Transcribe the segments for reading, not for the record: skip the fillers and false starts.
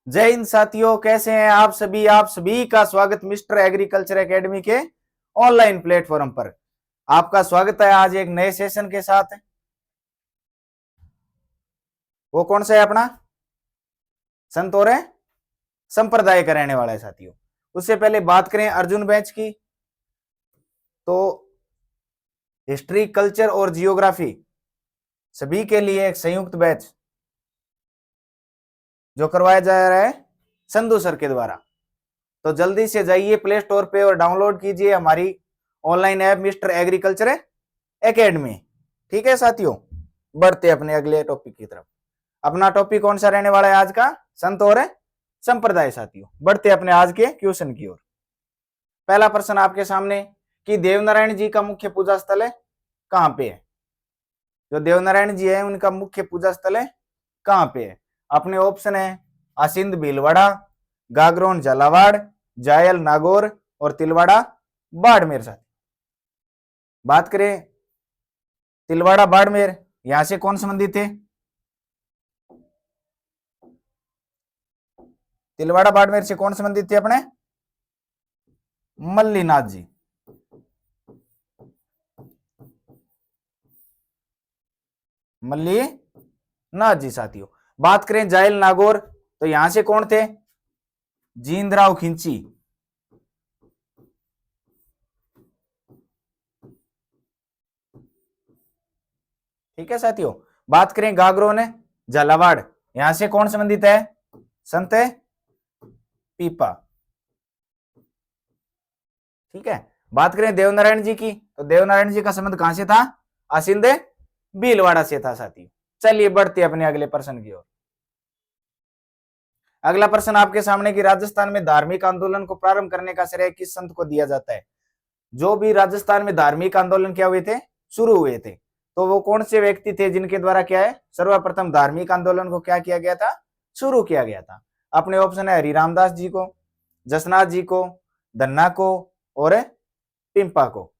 जय हिंद साथियों, कैसे हैं आप सभी का स्वागत मिस्टर एग्रीकल्चर एकेडमी के ऑनलाइन प्लेटफॉर्म पर। आपका स्वागत है आज एक नए सेशन के साथ। वो कौन सा है अपना? संत और संप्रदाय का रहने वाला है साथियों। उससे पहले बात करें अर्जुन बैच की, तो हिस्ट्री, कल्चर और जियोग्राफी सभी के लिए एक संयुक्त बैच जो करवाया जा रहा है संधू सर के द्वारा। तो जल्दी से जाइए प्ले स्टोर पे और डाउनलोड कीजिए हमारी online app mister agriculture academy. ठीक है साथियों, बढ़ते अपने अगले टॉपिक की तरफ। अपना टॉपिक कौन सा रहने वाला है आज का? संत और संप्रदाय साथियों। बढ़ते अपने आज के क्वेश्चन की ओर। पहला प्रश्न आपके सामने कि देवनारायण जी का मुख्य पूजा स्थल है कहां पे है? जो देवनारायण जी है उनका मुख्य पूजा स्थल है कहां पे है? अपने ऑप्शन है आसिंद भीलवाड़ा, गागरोन झालावाड़, जायल नागौर और तिलवाड़ा बाड़मेर। साथी बात करें तिलवाड़ा बाड़मेर, यहां से कौन संबंधित है? तिलवाड़ा बाड़मेर से कौन संबंधित थे अपने? मल्लीनाथ जी। मल्लीनाथ जी साथियों। बात करें जायल नागौर, तो यहां से कौन थे? जींदराव खिंची। ठीक है साथियों। बात करें गागरोन झालावाड़, यहां से कौन संबंधित है? संत पीपा। ठीक है। बात करें देवनारायण जी की, तो देवनारायण जी का संबंध कहां से था? आसिंद भीलवाड़ा से था साथी। चलिए बढ़ते अपने अगले प्रश्न की ओर। अगला प्रश्न आपके सामने कि राजस्थान में धार्मिक आंदोलन को प्रारंभ करने का श्रेय किस संत को दिया जाता है? जो भी राजस्थान में धार्मिक आंदोलन क्या हुए थे, शुरू हुए थे, तो वो कौन से व्यक्ति थे जिनके द्वारा क्या है सर्वप्रथम धार्मिक आंदोलन को क्या किया गया था, शुरू किया गया था? अपने ऑप्शन है हरि रामदास जी को, जसनाथ जी को, धन्ना को और पिंपा को।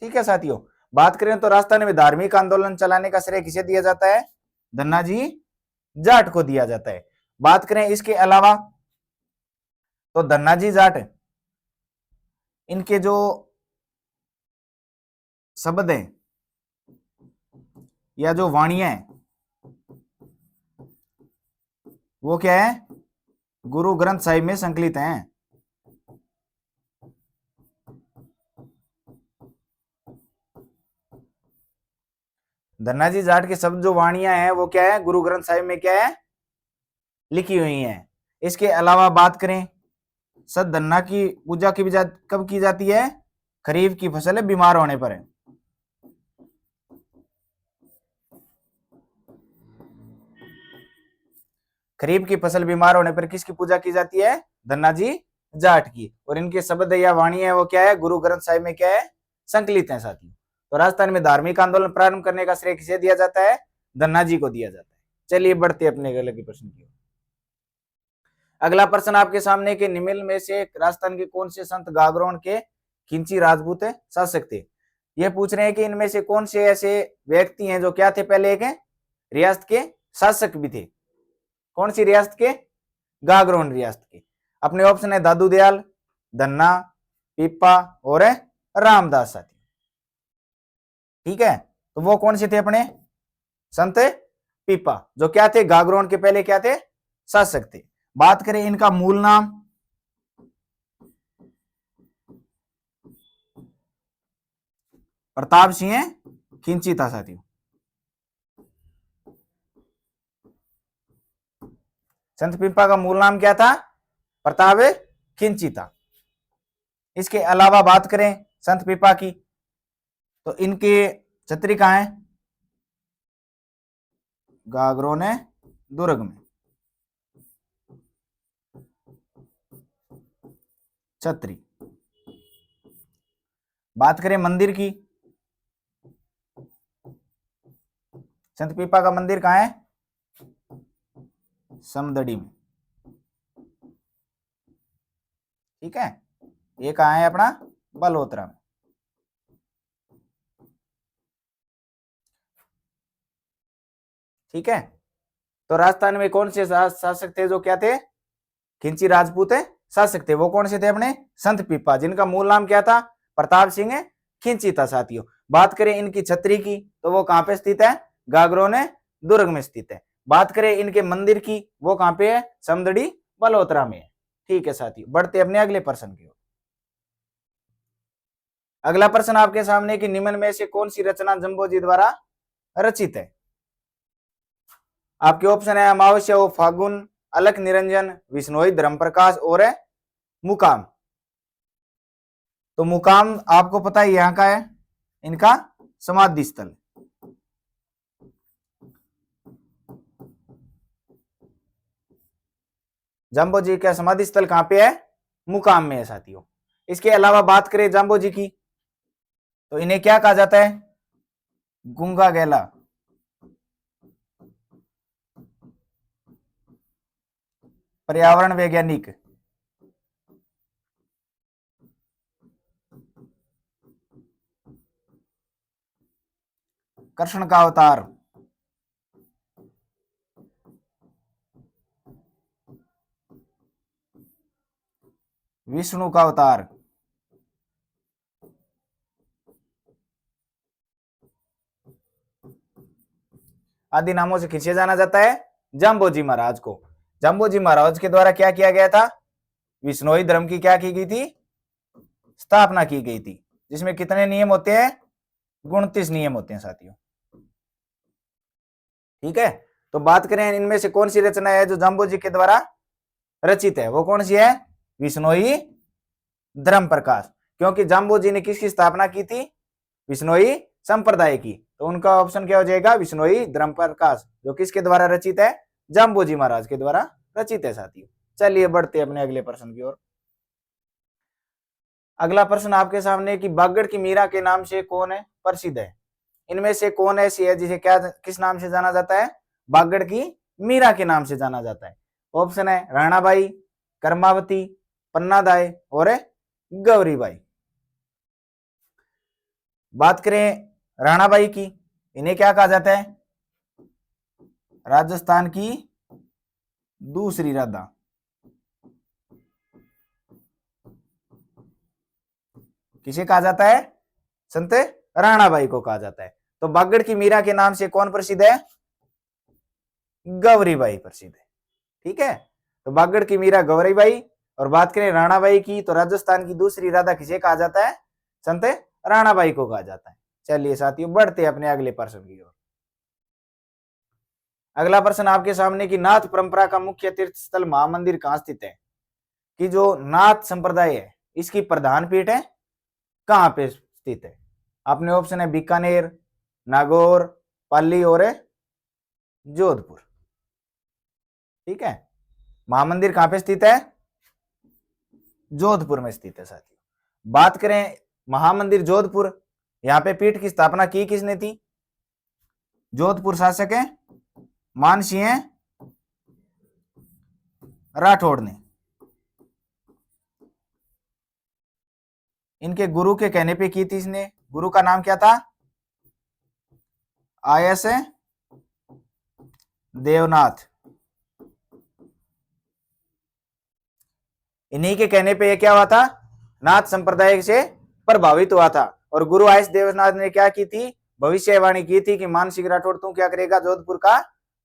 ठीक है साथियों। बात करें तो राजस्थान में धार्मिक आंदोलन चलाने का श्रेय किसे दिया जाता है? धन्ना जी जाट को दिया जाता है। बात करें इसके अलावा तो धन्ना जी जाट इनके जो शब्द हैं या जो वाणियां हैं वो क्या है? गुरु ग्रंथ साहिब में संकलित हैं। धन्ना जी जाट के शब्द जो वाणियां हैं वो क्या है? गुरु ग्रंथ साहिब में क्या है? लिखी हुई हैं। इसके अलावा बात करें सत धन्ना की पूजा की कब की जाती है? खरीफ की फसल बीमार होने पर है। खरीफ की फसल बीमार होने पर किसकी पूजा की जाती है? धन्ना जी जाट की। और इनके शब्द या वाणी है वो क्या है? गुरु ग्रंथ साहिब में क्या है? संकलित है साथियों। तो राजस्थान में धार्मिक आंदोलन प्रारंभ करने का श्रेय किसे दिया जाता है? धन्ना जी को दिया जाता है। चलिए बढ़ते अपने अगले प्रश्न की। अगला प्रश्न आपके सामने के निम्न में से राजस्थान के कौन से संत गागरोन के खिंची राजपूत शासक थे? ये पूछ रहे हैं कि इनमें से कौन से ऐसे व्यक्ति हैं जो क्या थे? पहले एक रियासत के शासक भी थे। कौन सी रियासत के? गागरोन रियासत के। अपने ऑप्शन है दादू दयाल, धन्ना, पीपा और रामदास साथी। ठीक है। तो वो कौन से थे अपने? संत पीपा, जो क्या थे? गागरोन के पहले क्या थे? शासक थे। बात करें इनका मूल नाम, प्रताप सिंह खिंची था साथियों। संत पीपा का मूल नाम क्या था? प्रताप खिंची था। इसके अलावा बात करें संत पीपा की, तो इनके छत्री कहां है? गागरोन दुर्ग में छत्री। बात करें मंदिर की, संत पीपा का मंदिर कहां है? समदड़ी में। ठीक है। ये कहां है अपना? बलोत्रा में। ठीक है। तो राजस्थान में कौन से शासक थे जो क्या थे? खिंची राजपूत शासक थे। वो कौन से थे? अपने संत पीपा, जिनका मूल नाम क्या था? प्रताप सिंह खिंची था साथियों। बात करें इनकी छतरी की तो वो कहां पे स्थित है? गागरोने दुर्ग में स्थित है। बात करें इनके मंदिर की, वो कहां पे है? समदड़ी बलोत्रा में है। ठीक है साथियों, बढ़ते अपने अगले प्रश्न की ओर। अगला प्रश्न आपके सामने कि निम्न में से कौन सी रचना जंबोजी द्वारा रचित है? आपके ऑप्शन है अमावस्या व फागुन, अलख निरंजन, विष्णोई धर्म प्रकाश और मुकाम। तो मुकाम आपको पता है यहां का है, इनका समाधि स्थल। जाम्बो जी का समाधि स्थल कहां पे है? मुकाम में है साथियों। इसके अलावा बात करें जाम्बो जी की तो इन्हें क्या कहा जाता है? गूंगा गैला। पर्यावरण वैज्ञानिक। कृष्ण का अवतार। विष्णु का अवतार। आदि नामों से खींचे जाना जाता है जाम्बोजी महाराज को। जाम्बोजी महाराज के द्वारा क्या किया गया था? विष्णोई धर्म की क्या की गई थी? स्थापना की गई थी, जिसमें कितने नियम होते हैं? 29 नियम होते हैं साथियों। ठीक है, तो बात करें इनमें से कौन सी रचना है जो जाम्बोजी के द्वारा रचित है? वो कौन सी है? विष्णोई धर्म प्रकाश। क्योंकि जाम्बोजी ने किसकी स्थापना की थी? विष्णोई संप्रदाय की। तो उनका ऑप्शन क्या हो जाएगा? विष्णोई धर्म प्रकाश, जो किसके द्वारा रचित है? जाम्बोजी महाराज के द्वारा रचित है साथियों। चलिए बढ़ते अपने अगले प्रश्न की ओर। अगला प्रश्न आपके सामने कि बागड़ की मीरा के नाम से कौन है प्रसिद्ध है? इनमें से कौन ऐसी है जिसे क्या किस नाम से जाना जाता है? बागड़ की मीरा के नाम से जाना जाता है। ऑप्शन है राणाबाई, कर्मावती, पन्नादाय और गौरीबाई। बात करें राणाबाई की, इन्हें क्या कहा जाता है? राजस्थान की दूसरी राधा। किसे कहा जाता है? संत राणाबाई को कहा जाता है। तो बागड़ की मीरा के नाम से कौन प्रसिद्ध है? गौरीबाई प्रसिद्ध है। ठीक है, तो बागड़ की मीरा गौरीबाई, और बात करें राणाबाई की तो राजस्थान की दूसरी राधा किसे कहा जाता है? संत राणाबाई को कहा जाता है। चलिए साथियों बढ़ते अपने अगले प्रश्न की ओर। अगला प्रश्न आपके सामने कि नाथ परंपरा का मुख्य तीर्थ स्थल महामंदिर कहां स्थित है? कि जो नाथ संप्रदाय है इसकी प्रधान पीठ है कहां पे स्थित है? आपने ऑप्शन है बीकानेर, नागौर, पाली और जोधपुर। ठीक है, महामंदिर कहां पे स्थित है? जोधपुर में स्थित है साथियों। बात करें महामंदिर जोधपुर, यहां पे पीठ की स्थापना की किसने थी? जोधपुर शासक है मानसिंह राठौड़ ने। इनके गुरु के कहने पे की थी इसने। गुरु का नाम क्या था? आयस देवनाथ। इन्हीं के कहने पे ये क्या हुआ था? नाथ संप्रदाय से प्रभावित हुआ था, और गुरु आयस देवनाथ ने क्या की थी? भविष्यवाणी की थी कि मानसिंह राठौड़ तू क्या करेगा? जोधपुर का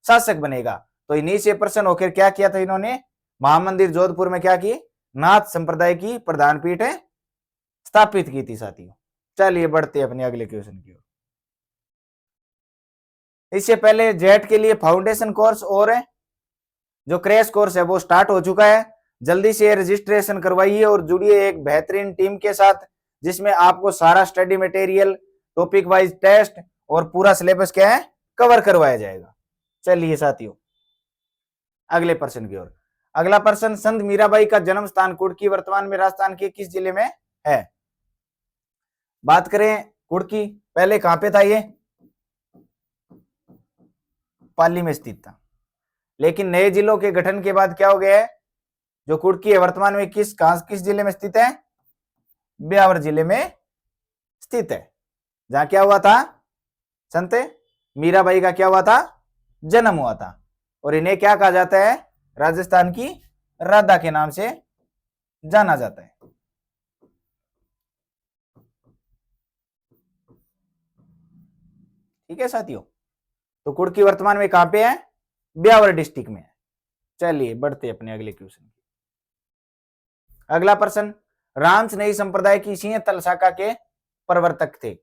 शासक बनेगा। तो इन्हीं से प्रसन्न होकर क्या किया था इन्होंने? महामंदिर जोधपुर में क्या की? नाथ संप्रदाय की प्रधान पीठ स्थापित की थी साथियों। चलिए बढ़ते अपने अगले क्वेश्चन की ओर। इससे पहले जेट के लिए फाउंडेशन कोर्स और जो क्रैश कोर्स है वो स्टार्ट हो चुका है। जल्दी से रजिस्ट्रेशन करवाइए और जुड़िए एक बेहतरीन टीम के साथ, जिसमें आपको सारा study material, topic wise test और पूरा सिलेबस क्या है कवर करवाया जाएगा। चलिए साथियों अगले प्रश्न की ओर। अगला प्रश्न, संत मीराबाई का जन्म स्थान कुड़की वर्तमान में राजस्थान के किस जिले में है? बात करें कुड़की, पहले कहां पे था? ये पाली में स्थित था, लेकिन नए जिलों के गठन के बाद क्या हो गया है? जो कुड़की है वर्तमान में किस जिले में स्थित है? ब्यावर जिले में स्थित है, जहां क्या हुआ था? संत मीराबाई का क्या हुआ था? जन्म हुआ था। और इन्हें क्या कहा जाता है? राजस्थान की राधा के नाम से जाना जाता है। ठीक है साथियों, तो कुर्की वर्तमान में कहां पे है? ब्यावर डिस्ट्रिक्ट में है। चलिए बढ़ते अपने अगले क्वेश्चन। अगला प्रश्न, रामस्नेही संप्रदाय की सिंह तल शाखा के प्रवर्तक थे।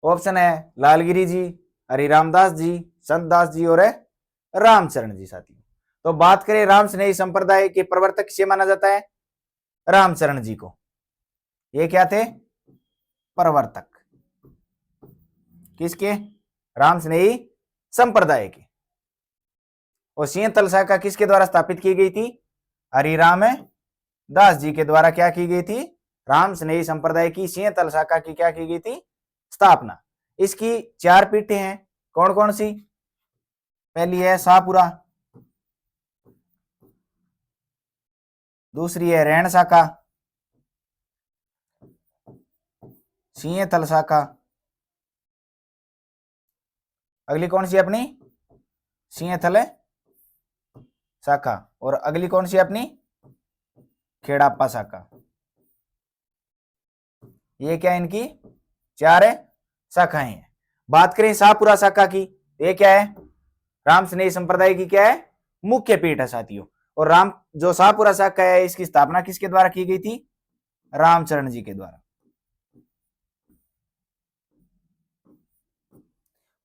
ऑप्शन है लालगिरी जी, हरिरामदास जी, संतदास जी और रामचरण जी। साथियों तो बात करें रामस्नेही संप्रदाय के प्रवर्तक किसे माना जाता है? रामचरण जी को। ये क्या थे? प्रवर्तक। किसके? रामस्नेही संप्रदाय के। और सिंह तल शाखा किसके द्वारा स्थापित की गई थी? हरिराम दास जी के द्वारा क्या की गई थी? रामस्नेही संप्रदाय की सिंह तल शाखा की क्या की गई थी? स्थापना। इसकी 4 पीठें हैं, कौन कौन सी? पहली है शाहपुरा, दूसरी है रैण शाखा, सिंह तल शाखा, अगली कौन सी अपनी? सिंह तल शाखा, और अगली कौन सी अपनी? खेड़ाप्पा शाखा। ये क्या इनकी 4 शाखाएं हैं। बात करें शाहपुरा शाखा की, ये क्या है? रामस्नेही संप्रदाय की क्या है? मुख्य पीठ है साथियों। और राम जो शाहपुरा शाखा है इसकी स्थापना किसके द्वारा की गई थी? रामचरण जी के द्वारा।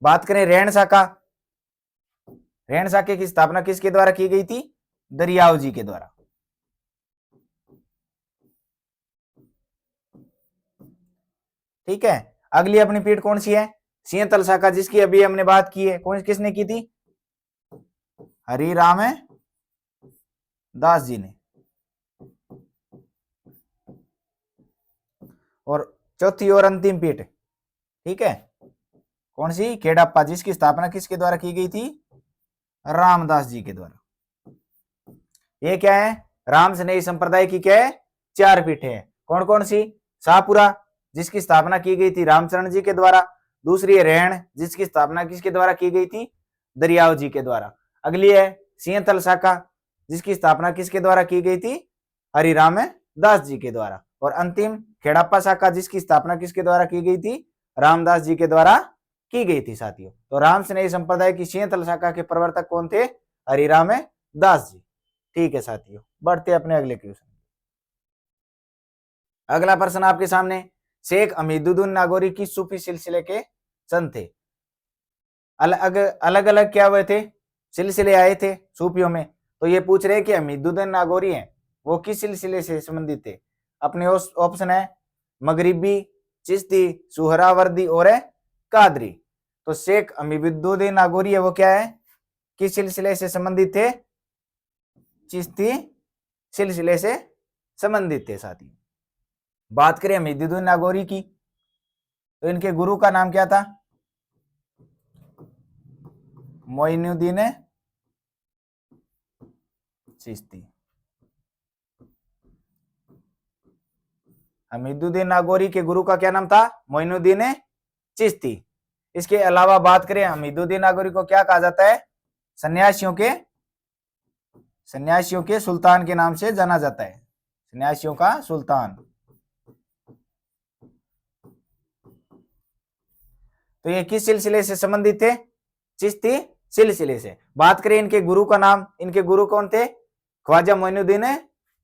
बात करें रैण शाखा, रैण शाखा की स्थापना किसके द्वारा की गई थी? दरियाव जी के द्वारा। ठीक है, अगली अपनी पीठ कौन सी है? सिंह तल शाखा, जिसकी अभी हमने बात की है। कौन किसने की थी? हरिराम दास जी ने। और चौथी और अंतिम पीठ, ठीक है, कौन सी? खेड़ाप्पा, जिसकी स्थापना किसके द्वारा की गई थी? रामदास जी के द्वारा। ये क्या है? रामस्नेही संप्रदाय की क्या है? 4 पीठें हैं। कौन कौन सी? शाहपुरा, जिसकी स्थापना की गई थी रामचरण जी के द्वारा। दूसरी है रैण, जिसकी स्थापना किसके द्वारा की गई थी? दरियाव जी के द्वारा। अगली है सिंह तल शाखा, जिसकी स्थापना किसके द्वारा की गई थी? हरिराम दास जी के द्वारा। और अंतिम खेड़ाप्पा शाखा, जिसकी स्थापना किसके द्वारा की गई थी? रामदास जी के द्वारा की गई थी साथियों। तो रामस्नेही संप्रदाय की सिंह तल शाखा के प्रवर्तक कौन थे? हरिराम दास जी। ठीक है साथियों, बढ़ते अपने अगले क्वेश्चन। अगला प्रश्न आपके सामने, शेख हमीदुद्दीन नागौरी की सूफी सिलसिले के संत थे। अलग अलग क्या हुए थे? सिलसिले आए थे सूफियों में। तो ये पूछ रहे कि हमीदुद्दीन नागौरी हैं वो किस सिलसिले से संबंधित थे? अपने ऑप्शन है मगरिबी, चिश्ती, सुहरावर्दी और कादरी। तो शेख हमीदुद्दीन नागौरी है वो क्या है? किस सिलसिले से संबंधित थे? चिश्ती सिलसिले से संबंधित थे साथी। बात करें हमीदुद्दीन नागौरी की, तो इनके गुरु का नाम क्या था? मोइनुद्दीन चिश्ती। हमीदुद्दीन नागौरी के गुरु का क्या नाम था? मोइनुद्दीन चिश्ती। इसके अलावा बात करें हमीदुद्दीन नागौरी को क्या कहा जाता है? सन्यासियों के सुल्तान के नाम से जाना जाता है। सन्यासियों का सुल्तान। तो ये किस सिलसिले से संबंधित थे? चिश्ती सिलसिले से। बात करें इनके गुरु का नाम, इनके गुरु कौन थे? ख्वाजा मोइनुद्दीन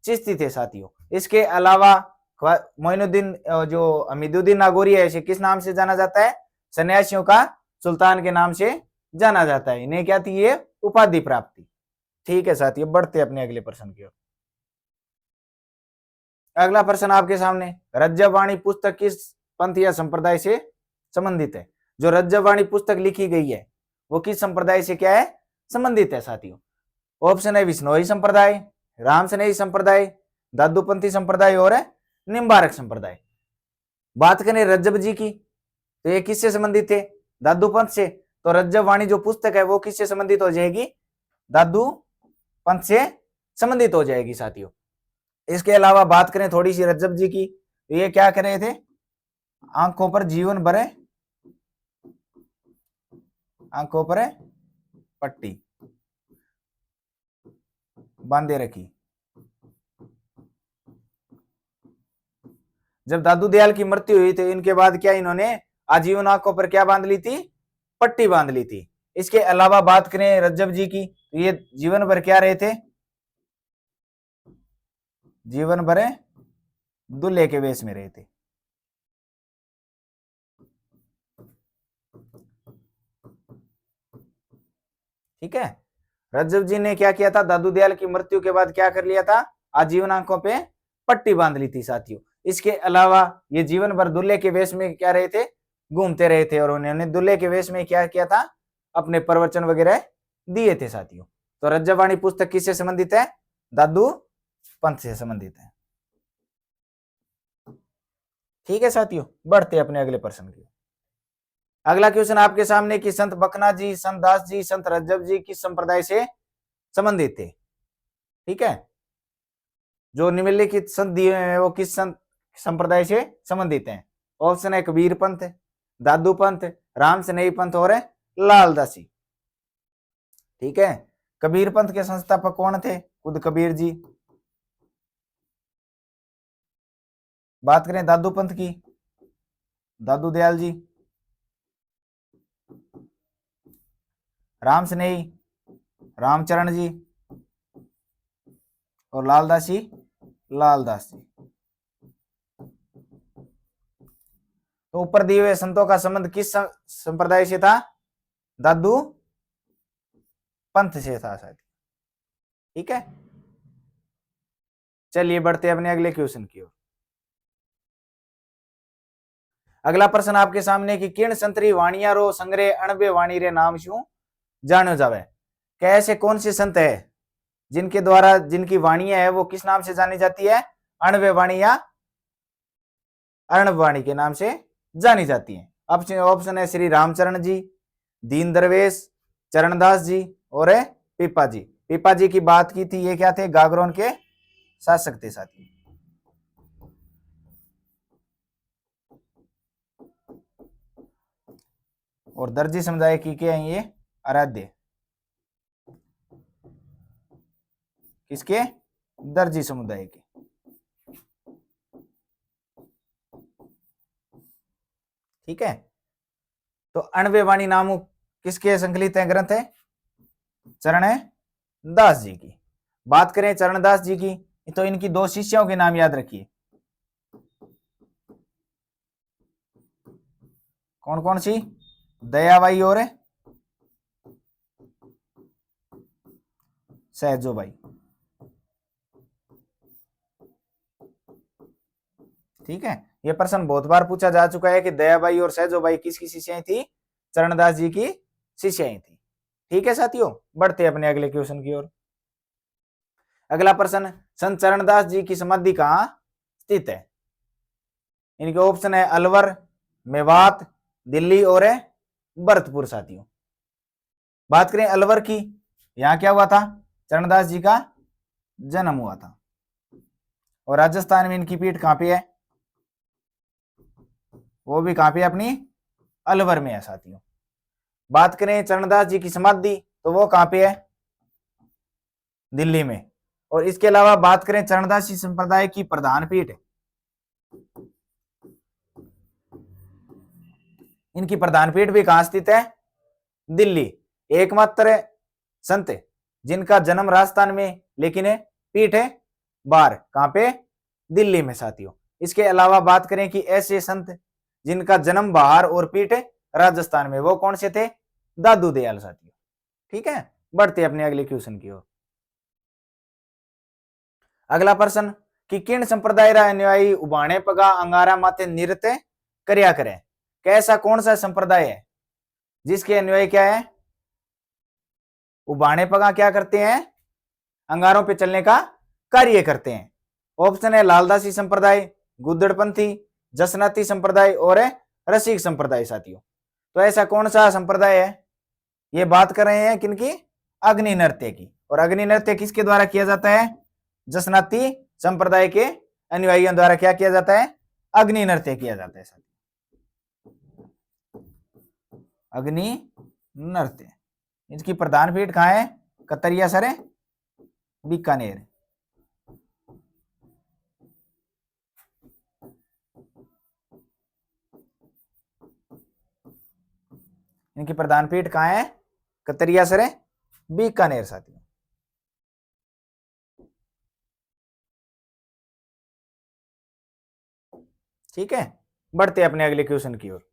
चिश्ती थे साथियों। इसके अलावा मोइनुद्दीन जो हमीदुद्दीन नागौरी है इसे किस नाम से जाना जाता है? सन्यासियों का सुल्तान के नाम से जाना जाता है। इन्हें क्या थी? ये उपाधि प्राप्त थी। ठीक है साथियों, बढ़ते अपने अगले प्रश्न की ओर। अगला प्रश्न आपके सामने, रज्जबवाणी पुस्तक किस पंथ या संप्रदाय से संबंधित है? जो रज्जबवाणी पुस्तक लिखी गई है वो किस संप्रदाय से क्या है? संबंधित है साथियों। ऑप्शन है विष्णोई संप्रदाय, रामस्नेही संप्रदाय, दादूपंथी संप्रदाय और निम्बारक संप्रदाय। बात करें रज्जब जी की, तो ये किससे संबंधित थे? दादू पंथ से। तो रज्जबवाणी जो पुस्तक है वो किससे संबंधित हो जाएगी? दादू पंथ से संबंधित हो जाएगी साथियों। इसके अलावा बात करें थोड़ी सी रज्जब जी की, तो ये क्या कर रहे थे? आंखों पर जीवन भरे, आंखों पर पट्टी। बांधे रखी। जब दादू दयाल की मृत्यु हुई तो इनके बाद क्या इन्होंने आजीवन आंखों पर क्या बांध ली थी, पट्टी बांध ली थी। इसके अलावा बात करें रज्जब जी की, तो ये जीवन भर क्या रहे थे, जीवन भर दूल्हे के वेश में रहे थे। ठीक है, रज्जब जी ने क्या किया था, दादू दयाल की मृत्यु के बाद क्या कर लिया था, आजीवन आंखों पे पट्टी बांध ली थी साथियों। इसके अलावा ये जीवन भर दूल्हे के वेश में क्या रहे थे, घूमते रहे थे, और उन्होंने दूल्हे के वेश में क्या किया था, अपने प्रवचन वगैरह दिए थे साथियों। तो रज्जबवाणी पुस्तक किससे संबंधित है, दादू पंथ से संबंधित है। ठीक है साथियों, बढ़ते अपने अगले प्रश्न की। अगला क्वेश्चन आपके सामने कि संत बकना जी, संत दास जी, संत रज्जब जी किस संप्रदाय से संबंधित थे। ठीक है, जो निम्नलिखित संत दिए हैं वो किस संत संप्रदाय से संबंधित हैं। ऑप्शन है कबीर पंथ, दादू पंथ, राम स्नेही पंथ और लालदासी। ठीक है, कबीर पंथ के संस्थापक कौन थे, खुद कबीर जी। बात करें दादू पंथ की, दादू दयाल जी, राम स्नेही, रामचरण जी, और लालदासी, लालदास जी। तो ऊपर दिए हुए संतों का संबंध किस संप्रदाय से था, दादू पंथ से था शायद। ठीक है, चलिए बढ़ते अपने अगले क्वेश्चन की ओर। अगला प्रश्न आपके सामने कि किण संतरी वाणिया रो संग्रह अणबे वाणी रे नाम शू जानो जावे। कैसे कौन से संत है जिनके द्वारा जिनकी वाणियां है वो किस नाम से जानी जाती है, अणबे वाणी या अर्णव वाणी के नाम से जानी जाती है। ऑप्शन है श्री रामचरण जी, दीन दरवेश, चरणदास जी और पीपा जी। पीपा जी की बात की थी, ये क्या थे, गागरोन के शासक थे साथी। और दर्जी समुदाय की क्या है ये, आराध्य, किसके, दर्जी समुदाय के। ठीक है, तो अणबे वाणी नामों किसके संकलित है ग्रंथ है, चरण दास जी की। बात करें चरणदास जी की तो इनकी दो शिष्यों के नाम याद रखिए, कौन कौन सी, दयाबाई और सहजोबाई। ठीक है, यह प्रश्न बहुत बार पूछा जा चुका है कि दयाबाई और सहजोबाई किसकी शिष्याएं थी, चरणदास जी की शिष्याएं थी। ठीक है साथियों, बढ़ते अपने अगले क्वेश्चन की ओर। अगला प्रश्न, संत चरणदास जी की समाधि कहां स्थित है। इनके ऑप्शन है अलवर, मेवात, दिल्ली और भरतपुर साथियों। बात करें अलवर की, यहां क्या हुआ था, चरणदास जी का जन्म हुआ था। और राजस्थान में इनकी पीठ कहां पे है, वो भी कहां पे, अपनी अलवर में है साथियों। बात करें चरणदास जी की समाधि तो वो कहां पे है, दिल्ली में। और इसके अलावा बात करें चरणदासी संप्रदाय की प्रधान पीठ, इनकी प्रधान पीठ भी कहां स्थित है, दिल्ली। एकमात्र संत जिनका जन्म राजस्थान में लेकिन पीठ है बाहर, कहां पे, दिल्ली में साथियों। इसके अलावा बात करें कि ऐसे संत जिनका जन्म बाहर और पीठ राजस्थान में, वो कौन से थे, दादू दयाल साथियों। ठीक है, बढ़ते अपने अगले क्वेश्चन की ओर। अगला प्रश्न कि किन संप्रदाय रा अनुयायी उबाणे पगा अंगारा माते नृत्य करया करे। कैसा कौन सा संप्रदाय है जिसके अनुयायी क्या है, उबाणे पगा क्या करते हैं, अंगारों पे चलने का कार्य करते हैं। ऑप्शन है लालदासी संप्रदाय, गुद्दड़पंथी, जसनाती संप्रदाय और रसिक संप्रदाय साथियों। तो ऐसा कौन सा संप्रदाय है, ये बात कर रहे हैं किनकी, अग्नि नृत्य की। और अग्नि नृत्य किसके द्वारा किया जाता है, जसनाती संप्रदाय के अनुयायियों द्वारा क्या किया जाता है, अग्नि नृत्य किया जाता है साथियों, अग्नि नृत्य। इसकी प्रधान पीठ कहां है, कतरिया सर बीकानेर। इनकी प्रधान पीठ कहाँ है? कतरियासर, बीकानेर साथियों। ठीक है, बढ़ते अपने अगले क्वेश्चन की ओर।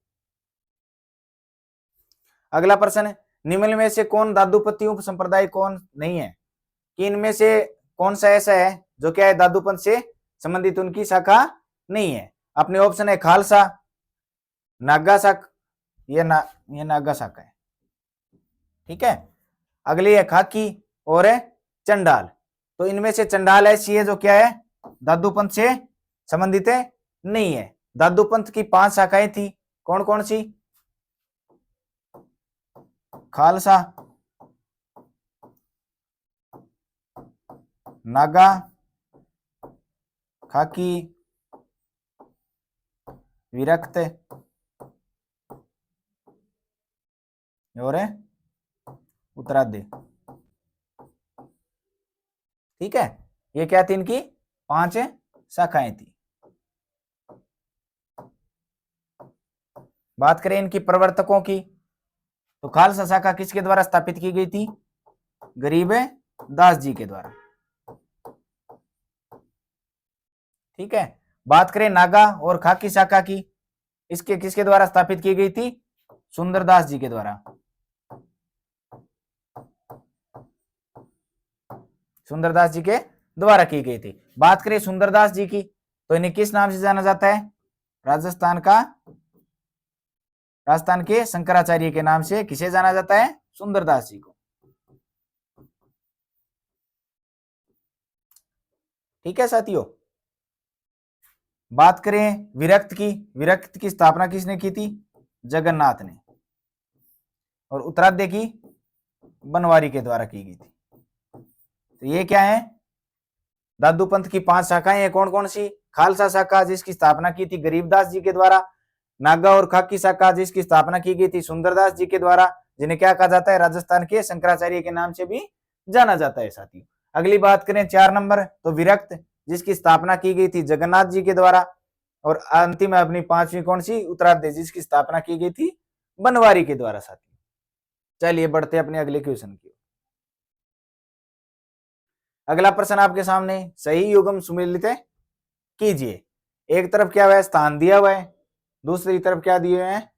अगला प्रश्न है, निम्न में से कौन दादुपंथी संप्रदाय कौन नहीं है? कि इनमें से कौन सा ऐसा है जो क्या है दादूपंथ से संबंधित उनकी शाखा नहीं है? अपने ऑप्शन है खालसा, नागा शाखा, ये नागा शाखा है। ठीक है, अगली है खाकी और है चंडाल। तो इनमें से चंडाल ऐसी है जो क्या है दादूपंथ से संबंधित है नहीं है। दादूपंथ की 5 शाखाएं थी, कौन कौन सी? खालसा, नागा, खाकी, विरक्त और उत्तरादि। ठीक है, ये क्या थी? इनकी 5 शाखाएं थी। बात करें इनकी प्रवर्तकों की, तो खालसा शाखा किसके द्वारा स्थापित की गई थी? गरीब दास जी के द्वारा। ठीक है, बात करें नागा और खाकी शाखा की, इसके किसके द्वारा स्थापित की गई थी? सुंदरदास जी के द्वारा। सुंदरदास जी के द्वारा की गई थी। बात करें सुंदरदास जी की, तो इन्हें किस नाम से जाना जाता है? राजस्थान के शंकराचार्य के नाम से किसे जाना जाता है? सुंदरदास जी को। ठीक है साथियों, बात करें विरक्त की, विरक्त की स्थापना किसने की थी? जगन्नाथ ने। और उत्तराद्य की बनवारी के द्वारा की गई थी। तो ये क्या है? दादूपंथ की 5 शाखाएं हैं, कौन कौन सी? खालसा शाखा जिसकी स्थापना की थी गरीबदास जी के द्वारा, नागा और खाकी शाखा जिसकी स्थापना की गई थी सुंदरदास जी के द्वारा, जिन्हें क्या कहा जाता है? राजस्थान के शंकराचार्य के नाम से भी जाना जाता है साथियों। अगली बात करें 4 नंबर, तो विरक्त जिसकी स्थापना की गई थी जगन्नाथ जी के द्वारा, और अंतिम अपनी 5वीं कौन सी? उत्तराद्य जिसकी स्थापना की गई थी बनवारी के द्वारा साथियों। चलिए बढ़ते अपने अगले क्वेश्चन की। अगला प्रश्न आपके सामने, सही युग्म सुमेलित कीजिए। एक तरफ क्या हुआ है? स्थान दिया हुआ है, दूसरी तरफ क्या दिए हुए हैं?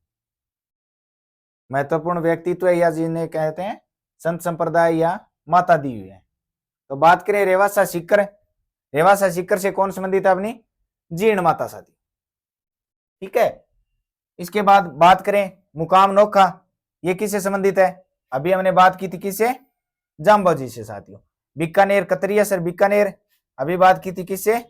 महत्वपूर्ण व्यक्तित्व या जिन्हें कहते हैं संत संप्रदाय या माता दी हुई है। तो बात करें रेवासा सीकर, रेवासा सीकर से कौन संबंधित है? अपनी जीर्ण माता साथी। ठीक है, इसके बाद बात करें मुकाम नोखा, ये किससे संबंधित है? अभी हमने बात की थी किससे? जाम्बोजी से साथियों। बीकानेर कतरियासर बीकानेर, अभी बात की थी किससे?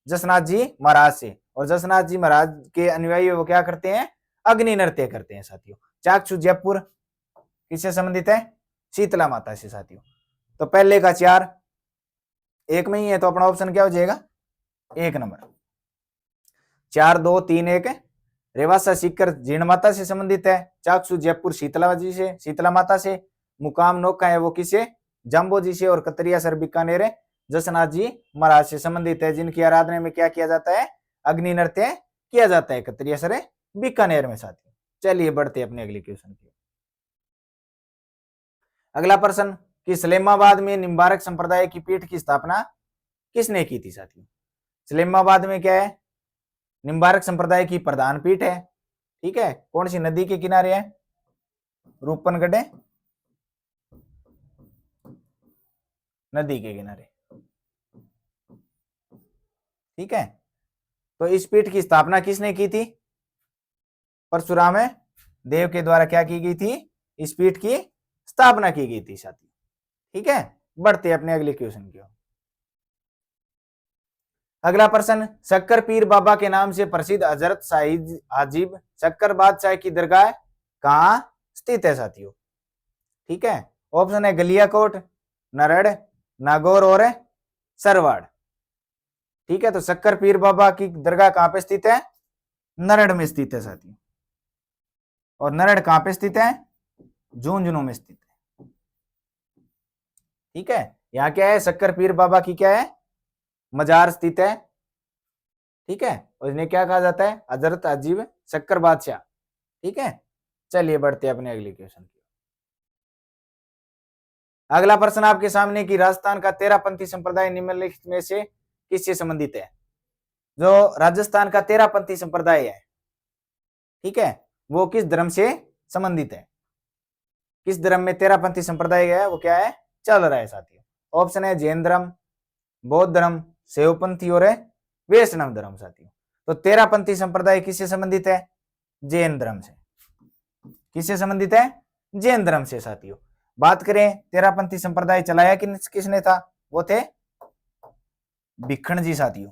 जसनाथ जी महाराज से। और जसनाथ जी महाराज के अनुयायी वो क्या करते हैं? अग्नि नृत्य करते हैं साथियों। चाकसू जयपुर किससे संबंधित है? शीतला माता से साथियों। तो पहले का 4 एक में ही है, तो अपना ऑप्शन क्या हो जाएगा? 1 नंबर। 4 2 3 1 रेवासा सीकर जीर्ण माता से संबंधित है, चाकसू जयपुर शीतला जी से, शीतला माता से, मुकाम नौका है वो किसे? जाम्बो जी से, और कतरियासर बीकानेर जसनाथ जी महाराज से संबंधित है, जिनकी आराधना में क्या किया जाता है? अग्नि नृत्य किया जाता है कतरियासर बीकानेर में साथियों। चलिए बढ़ते अपने अगले क्वेश्चन की। अगला प्रश्न, कि सलेमाबाद में निम्बारक संप्रदाय की पीठ की स्थापना किसने की थी साथियों? सलेमाबाद में क्या है? निम्बारक संप्रदाय की प्रधान पीठ है। ठीक है, कौन सी नदी के किनारे है? रूपनगढ़ नदी के किनारे। ठीक है, तो इस पीठ की स्थापना किसने की थी? परशुराम देव के द्वारा क्या की गई थी? इस पीठ की स्थापना की गई थी साथी। ठीक है, बढ़ते अपने अगले क्वेश्चन की ओर। अगला प्रश्न, शक्कर पीर बाबा के नाम से प्रसिद्ध हजरत शाहिद हाजिब शक्कर बादशाह की दरगाह कहां स्थित है साथियों? ठीक है, ऑप्शन है गलियाकोट, नरड़, नागौर और सरवाड़। ठीक है, तो शक्कर पीर बाबा की दरगाह कहां पे स्थित है? नरड़ में स्थित है साथियों। और नरड़ कहां पे स्थित है? झुंझुनू में स्थित है। ठीक है, यहाँ क्या है, शक्कर पीर बाबा की क्या है, मजार स्थित है। ठीक है, और इन्हें क्या कहा जाता है, हजरत अजीब शक्कर बादशाह। ठीक है, चलिए बढ़ते हैं अपने अगले क्वेश्चन की। अगला प्रश्न आपके सामने कि राजस्थान का तेरहपंथी संप्रदाय निम्नलिखित में से किससे संबंधित है। जो राजस्थान का तेरहपंथी संप्रदाय है, ठीक है, वो किस धर्म से संबंधित है, किस धर्म में तेरहपंथी संप्रदाय है वो क्या है, चल रहा है साथियों। ऑप्शन है जैन धर्म, बौद्ध धर्म, शैवपंथी और वैष्णव धर्म साथियों। तो तेरहपंथी संप्रदाय किससे संबंधित है, जैन धर्म से। किससे संबंधित है, जैन धर्म से साथियों। बात करें तेरहपंथी संप्रदाय चलाया किसने था, वो थे भिक्खण जी साथियों।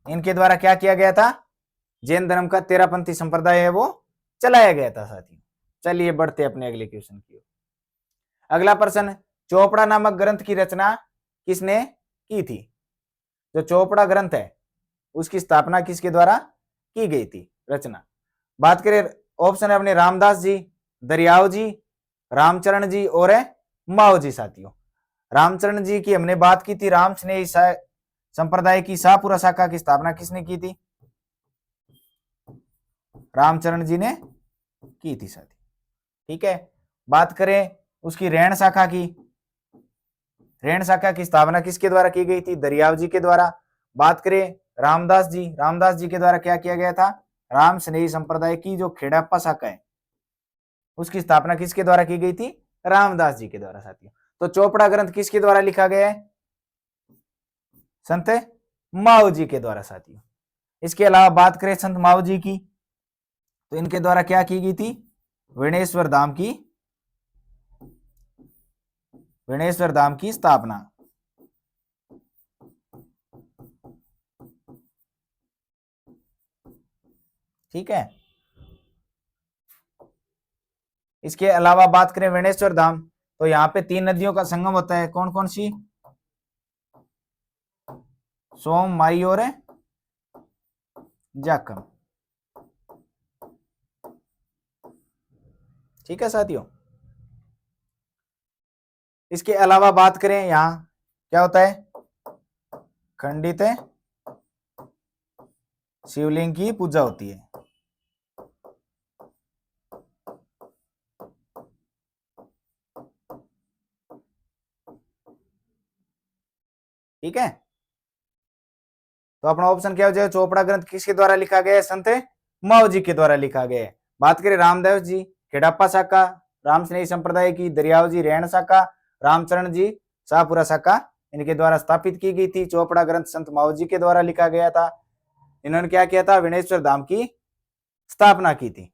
इनके द्वारा क्या किया गया था, जैन धर्म का तेरहपंथी संप्रदाय है वो चलाया गया था साथियों। चलिए बढ़ते अपने अगले क्वेश्चन की ओर। अगला प्रश्न, चोपड़ा नामक ग्रंथ की रचना किसने की थी। जो चोपड़ा ग्रंथ है उसकी स्थापना किसके द्वारा की गई थी, रचना। बात करें, ऑप्शन है अपने रामदास जी, दरियाव जी, रामचरण जी और माओ जी साथियों। रामचरण जी की हमने बात की थी, राम स्नेही संप्रदाय की शाहपुरा शाखा की स्थापना किसने की थी, रामचरण जी ने की थी साथी। ठीक है, बात करें उसकी रैण शाखा की, रैण शाखा की स्थापना किसके द्वारा की गई थी, दरियाव जी के द्वारा। बात करें रामदास जी, रामदास जी के द्वारा क्या किया गया था, राम स्नेही संप्रदाय की जो खेड़ाप्पा शाखा है उसकी स्थापना किसके द्वारा की गई थी, रामदास जी के द्वारा साथियों। तो चोपड़ा ग्रंथ किसके द्वारा लिखा गया है, संत माओ जी के द्वारा साथियों। इसके अलावा बात करें संत माओ जी की, तो इनके द्वारा क्या की गई थी, विनेश्वर धाम की स्थापना। ठीक है, इसके अलावा बात करें विनेश्वर धाम, तो यहाँ पे 3 नदियों का संगम होता है, कौन कौन सी, सोम, माई और जाखम। ठीक है साथियों, इसके अलावा बात करें यहाँ क्या होता है, खंडित शिवलिंग की पूजा होती है। ठीक है, तो अपना ऑप्शन क्या हो जाएगा, चोपड़ा ग्रंथ किसके द्वारा लिखा गया है, संत माओ जी के द्वारा लिखा गया है। बात करें रामदेव जी खेड़ाप्पा शाखा, राम स्नेही संप्रदाय की दरियाव जी रैण शाखा, रामचरण जी शाहपुरा शाखा इनके द्वारा स्थापित की गई थी। चोपड़ा ग्रंथ संत माओ जी के द्वारा लिखा गया था। इन्होंने क्या किया था, विनेश्वर धाम की स्थापना की थी।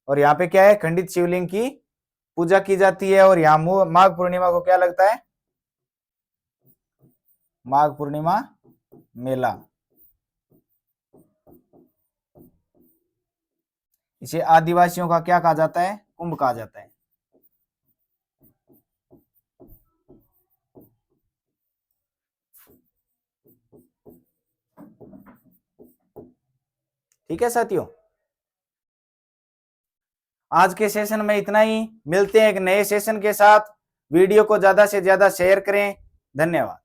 और यहाँ पे क्या है, खंडित शिवलिंग की पूजा की जाती है। और यहाँ माघ पूर्णिमा को क्या लगता है, माघ पूर्णिमा मेला। इसे आदिवासियों का क्या कहा जाता है, कुंभ कहा जाता है। ठीक है साथियों, आज के सेशन में इतना ही। मिलते हैं एक नए सेशन के साथ। वीडियो को ज्यादा से ज्यादा शेयर करें। धन्यवाद।